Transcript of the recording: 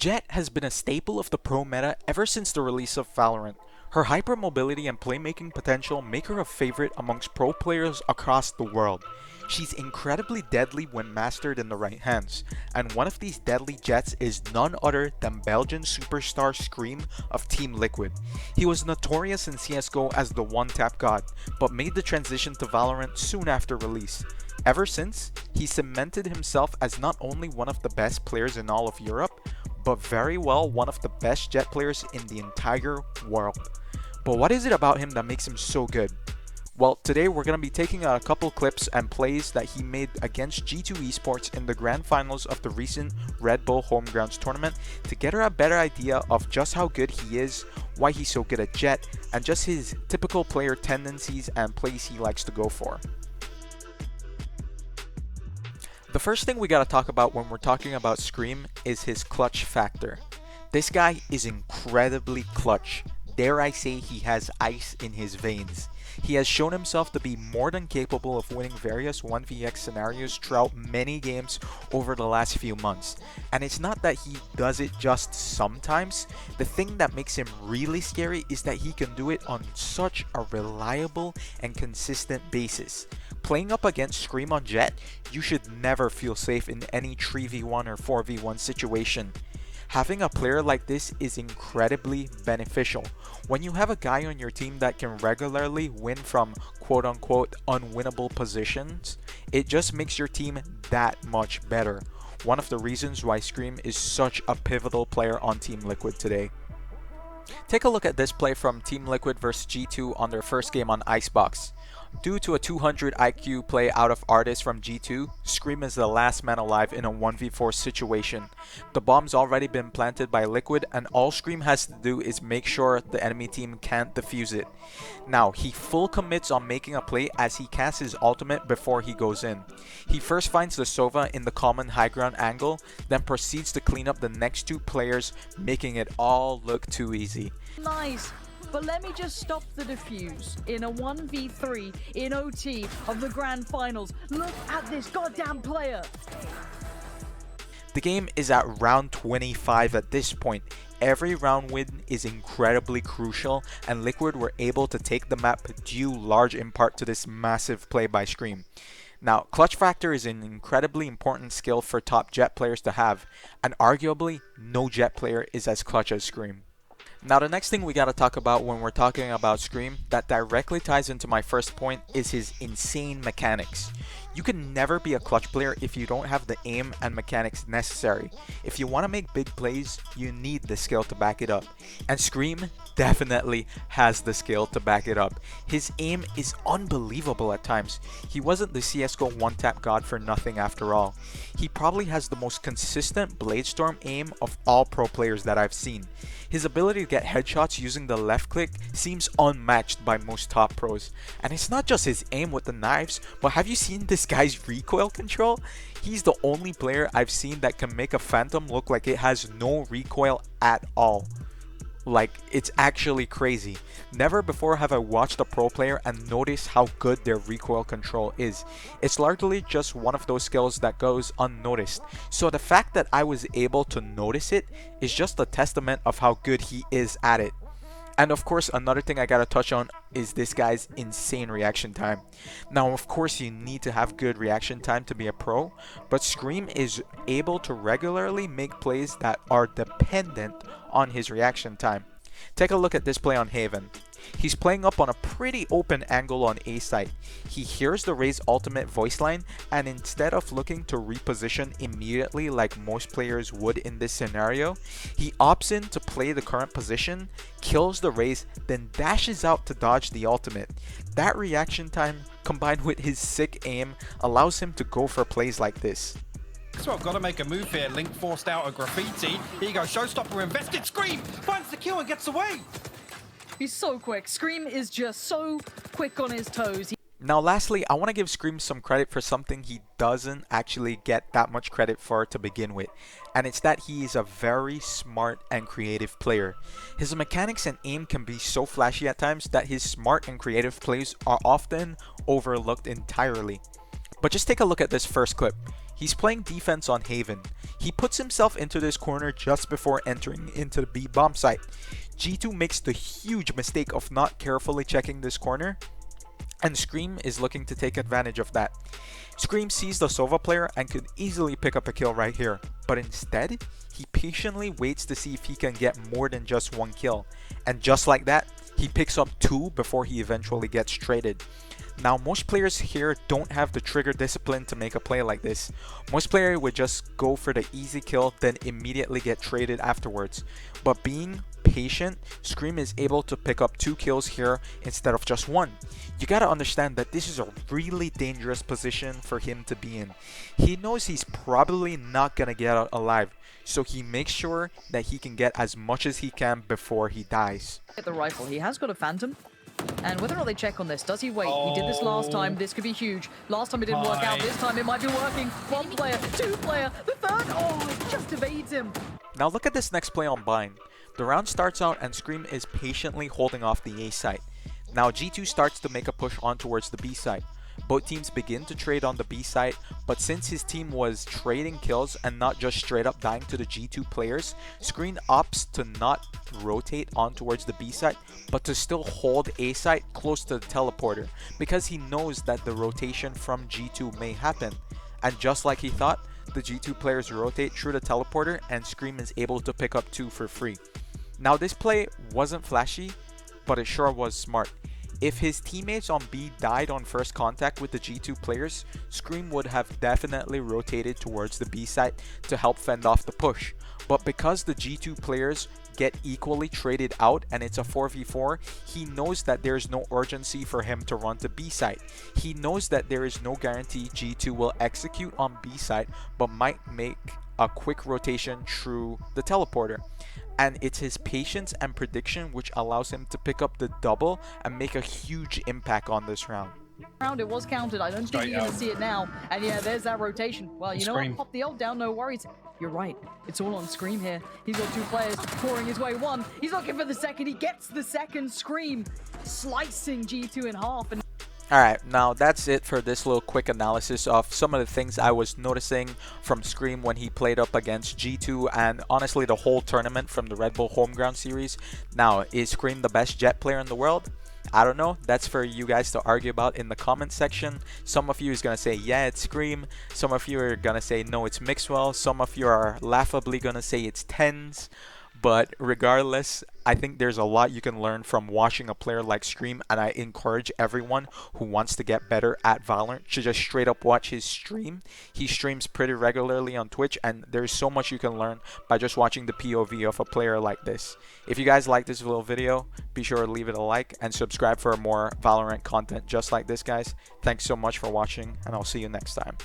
Jett has been a staple of the pro meta ever since the release of Valorant. Her hypermobility and playmaking potential make her a favorite amongst pro players across the world. She's incredibly deadly when mastered in the right hands, and one of these deadly Jetts is none other than Belgian superstar Scream of Team Liquid. He was notorious in CSGO as the one-tap god, but made the transition to Valorant soon after release. Ever since, he cemented himself as not only one of the best players in all of Europe, but very well one of the best Jett players in the entire world. But what is it about him that makes him so good? Well, today we're going to be taking a couple clips and plays that he made against G2 Esports in the grand finals of the recent Red Bull Homegrounds tournament to get her a better idea of just how good he is, why he's so good at Jett, and just his typical player tendencies and plays he likes to go for. The first thing we gotta talk about when we're talking about Scream is his clutch factor. This guy is incredibly clutch. Dare I say he has ice in his veins. He has shown himself to be more than capable of winning various 1vx scenarios throughout many games over the last few months. And it's not that he does it just sometimes. The thing that makes him really scary is that he can do it on such a reliable and consistent basis. Playing up against Scream on Jett, you should never feel safe in any 3v1 or 4v1 situation. Having a player like this is incredibly beneficial. When you have a guy on your team that can regularly win from quote-unquote unwinnable positions, it just makes your team that much better. One of the reasons why Scream is such a pivotal player on Team Liquid today. Take a look at this play from Team Liquid vs G2 on their first game on Icebox. Due to a 200 IQ play out of Artist from G2, Scream is the last man alive in a 1v4 situation. The bomb's already been planted by Liquid and all Scream has to do is make sure the enemy team can't defuse it. Now, he full commits on making a play as he casts his ultimate before he goes in. He first finds the Sova in the common high ground angle, then proceeds to clean up the next two players, making it all look too easy. Nice. But let me just stop the defuse in a 1v3 in OT of the grand finals. Look at this goddamn player. The game is at round 25 at this point. Every round win is incredibly crucial and Liquid were able to take the map due large in part to this massive play by Scream. Now, clutch factor is an incredibly important skill for top Jett players to have, and arguably no Jett player is as clutch as Scream. Now the next thing we gotta talk about when we're talking about Scream that directly ties into my first point is his insane mechanics. You can never be a clutch player if you don't have the aim and mechanics necessary. If you want to make big plays, you need the skill to back it up. And Scream definitely has the skill to back it up. His aim is unbelievable at times. He wasn't the CSGO one-tap god for nothing after all. He probably has the most consistent Bladestorm aim of all pro players that I've seen. His ability to get headshots using the left click seems unmatched by most top pros. And it's not just his aim with the knives, but have you seen this guy's recoil control? He's the only player I've seen that can make a Phantom look like it has no recoil at all. Like, it's actually crazy. Never before have I watched a pro player and noticed how good their recoil control is. It's largely just one of those skills that goes unnoticed. So the fact that I was able to notice it is just a testament of how good he is at it. And of course, another thing I gotta touch on is this guy's insane reaction time. Now, of course, you need to have good reaction time to be a pro, but Scream is able to regularly make plays that are dependent on his reaction time. Take a look at this play on Haven. He's playing up on a pretty open angle on A site. He hears the Raze ultimate voice line, and instead of looking to reposition immediately like most players would in this scenario, he opts in to play the current position, kills the Raze, then dashes out to dodge the ultimate. That reaction time, combined with his sick aim, allows him to go for plays like this. So I've got to make a move here. Link forced out a graffiti. Here you go, Showstopper invested. Scream finds the kill and gets away. He's so quick. Scream is just so quick on his toes. Now lastly, I want to give Scream some credit for something he doesn't actually get that much credit for to begin with, and it's that he is a very smart and creative player. His mechanics and aim can be so flashy at times that his smart and creative plays are often overlooked entirely. But just take a look at this first clip. He's playing defense on Haven. He puts himself into this corner just before entering into the B bomb site. G2 makes the huge mistake of not carefully checking this corner, and Scream is looking to take advantage of that. Scream sees the Sova player and could easily pick up a kill right here, but instead, he patiently waits to see if he can get more than just one kill. And just like that, he picks up 2 before he eventually gets traded. Now, most players here don't have the trigger discipline to make a play like this. Most players would just go for the easy kill, then immediately get traded afterwards. But being patient, Scream is able to pick up 2 kills here instead of just 1. You gotta understand that this is a really dangerous position for him to be in. He knows he's probably not gonna get out alive, so he makes sure that he can get as much as he can before he dies. Get the rifle. He has got a Phantom. And whether or not they check on this, does he wait? He did this last time. This could be huge. Last time it didn't work out. This time it might be working. 1 player, 2 player, the third. Oh, it just evades him. Now look at this next play on Bind. The round starts out and Scream is patiently holding off the A site. Now G2 starts to make a push on towards the B site. Both teams begin to trade on the B site, but since his team was trading kills and not just straight up dying to the G2 players, Scream opts to not rotate on towards the B site, but to still hold A site close to the teleporter, because he knows that the rotation from G2 may happen. And just like he thought, the G2 players rotate through the teleporter and Scream is able to pick up 2 for free. Now this play wasn't flashy, but it sure was smart. If his teammates on B died on first contact with the G2 players, Scream would have definitely rotated towards the B site to help fend off the push. But because the G2 players get equally traded out and it's a 4v4, he knows that there is no urgency for him to run to B site. He knows that there is no guarantee G2 will execute on B site, but might make a quick rotation through the teleporter. And it's his patience and prediction which allows him to pick up the double and make a huge impact on this round. It was counted. I don't think you're going to see it now. And yeah, there's that rotation. Well, you know what? Pop the ult down, no worries. You're right. It's all on Scream here. He's got 2 players pouring his way. 1. He's looking for the second. He gets the second. Scream slicing G2 in half. And Alright, now that's it for this little quick analysis of some of the things I was noticing from Scream when he played up against G2 and honestly the whole tournament from the Red Bull Homeground series. Now, is Scream the best Jett player in the world? I don't know. That's for you guys to argue about in the comment section. Some of you is going to say, yeah, it's Scream. Some of you are going to say, no, it's Mixwell. Some of you are laughably going to say it's TenZ. But regardless, I think there's a lot you can learn from watching a player like Scream, and I encourage everyone who wants to get better at Valorant to just straight up watch his stream. He streams pretty regularly on Twitch, and there's so much you can learn by just watching the POV of a player like this. If you guys like this little video, be sure to leave it a like and subscribe for more Valorant content just like this, guys. Thanks so much for watching, and I'll see you next time.